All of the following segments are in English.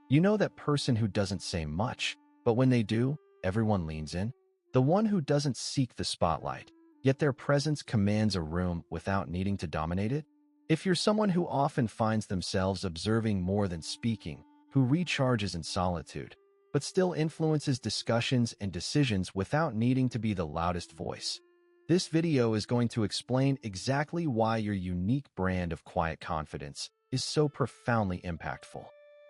You know that person who doesn't say much, but when they do, everyone leans in? The one who doesn't seek the spotlight, yet their presence commands a room without needing to dominate it? If you're someone who often finds themselves observing more than speaking, who recharges in solitude, but still influences discussions and decisions without needing to be the loudest voice, this video is going to explain exactly why your unique brand of quiet confidence is so profoundly impactful.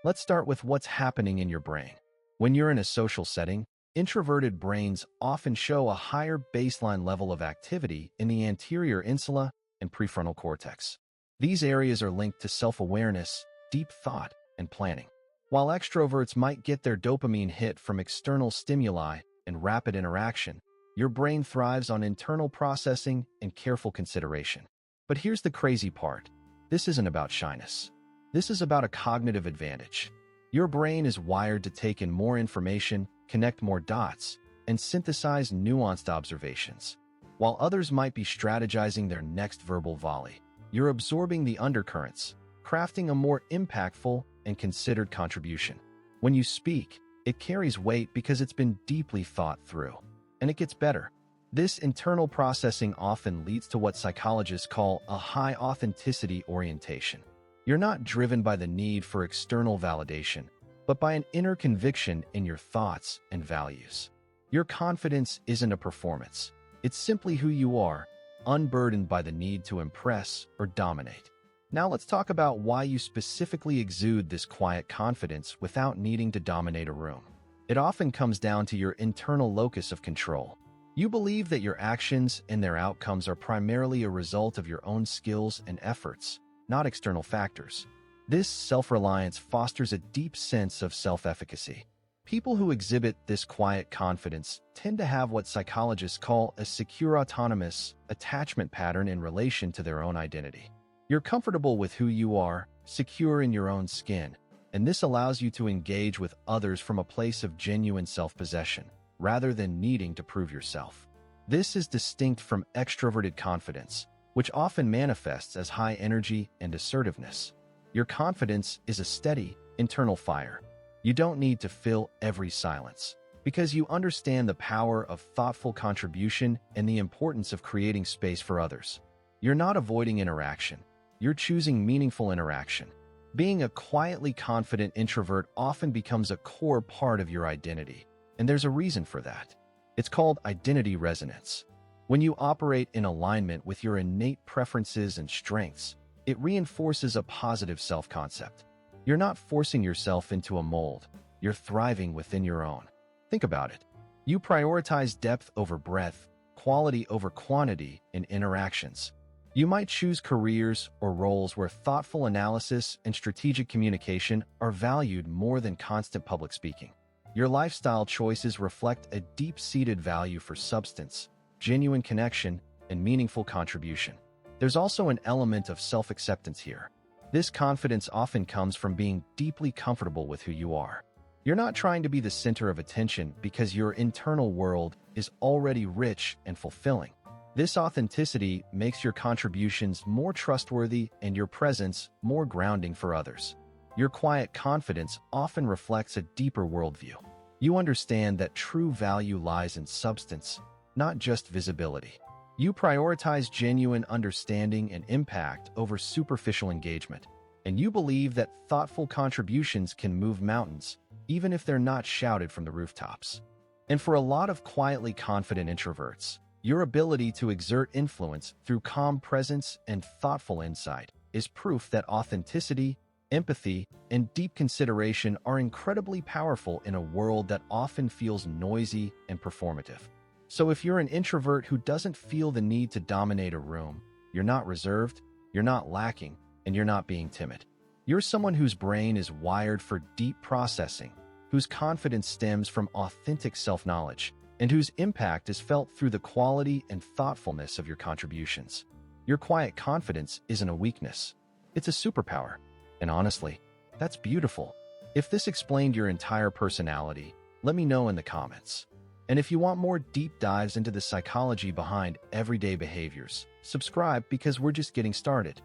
Let's start with what's happening in your brain. When you're in a social setting, introverted brains often show a higher baseline level of activity in the anterior insula and prefrontal cortex. These areas are linked to self-awareness, deep thought, and planning. While extroverts might get their dopamine hit from external stimuli and rapid interaction, your brain thrives on internal processing and careful consideration. But here's the crazy part. This isn't about shyness. This is about a cognitive advantage. Your brain is wired to take in more information, connect more dots, and synthesize nuanced observations. While others might be strategizing their next verbal volley, you're absorbing the undercurrents, crafting a more impactful and considered contribution. When you speak, it carries weight because it's been deeply thought through. And it gets better. This internal processing often leads to what psychologists call a high authenticity orientation. You're not driven by the need for external validation, but by an inner conviction in your thoughts and values. Your confidence isn't a performance. It's simply who you are, unburdened by the need to impress or dominate. Now let's talk about why you specifically exude this quiet confidence without needing to dominate a room. It often comes down to your internal locus of control. You believe that your actions and their outcomes are primarily a result of your own skills and efforts, not external factors. This self-reliance fosters a deep sense of self-efficacy. People who exhibit this quiet confidence tend to have what psychologists call a secure autonomous attachment pattern in relation to their own identity. You're comfortable with who you are, secure in your own skin, and this allows you to engage with others from a place of genuine self-possession, rather than needing to prove yourself. This is distinct from extroverted confidence, which often manifests as high energy and assertiveness. Your confidence is a steady, internal fire. You don't need to fill every silence, because you understand the power of thoughtful contribution and the importance of creating space for others. You're not avoiding interaction. You're choosing meaningful interaction. Being a quietly confident introvert often becomes a core part of your identity, and there's a reason for that. It's called identity resonance. When you operate in alignment with your innate preferences and strengths, it reinforces a positive self-concept. You're not forcing yourself into a mold. You're thriving within your own. Think about it. You prioritize depth over breadth, quality over quantity in interactions. You might choose careers or roles where thoughtful analysis and strategic communication are valued more than constant public speaking. Your lifestyle choices reflect a deep-seated value for substance, genuine connection, and meaningful contribution. There's also an element of self-acceptance here. This confidence often comes from being deeply comfortable with who you are. You're not trying to be the center of attention because your internal world is already rich and fulfilling. This authenticity makes your contributions more trustworthy and your presence more grounding for others. Your quiet confidence often reflects a deeper worldview. You understand that true value lies in substance, not just visibility. You prioritize genuine understanding and impact over superficial engagement, and you believe that thoughtful contributions can move mountains, even if they're not shouted from the rooftops. And for a lot of quietly confident introverts, your ability to exert influence through calm presence and thoughtful insight is proof that authenticity, empathy, and deep consideration are incredibly powerful in a world that often feels noisy and performative. So if you're an introvert who doesn't feel the need to dominate a room, you're not reserved, you're not lacking, and you're not being timid. You're someone whose brain is wired for deep processing, whose confidence stems from authentic self-knowledge, and whose impact is felt through the quality and thoughtfulness of your contributions. Your quiet confidence isn't a weakness. It's a superpower. And honestly, that's beautiful. If this explained your entire personality, let me know in the comments. And if you want more deep dives into the psychology behind everyday behaviors, subscribe because we're just getting started.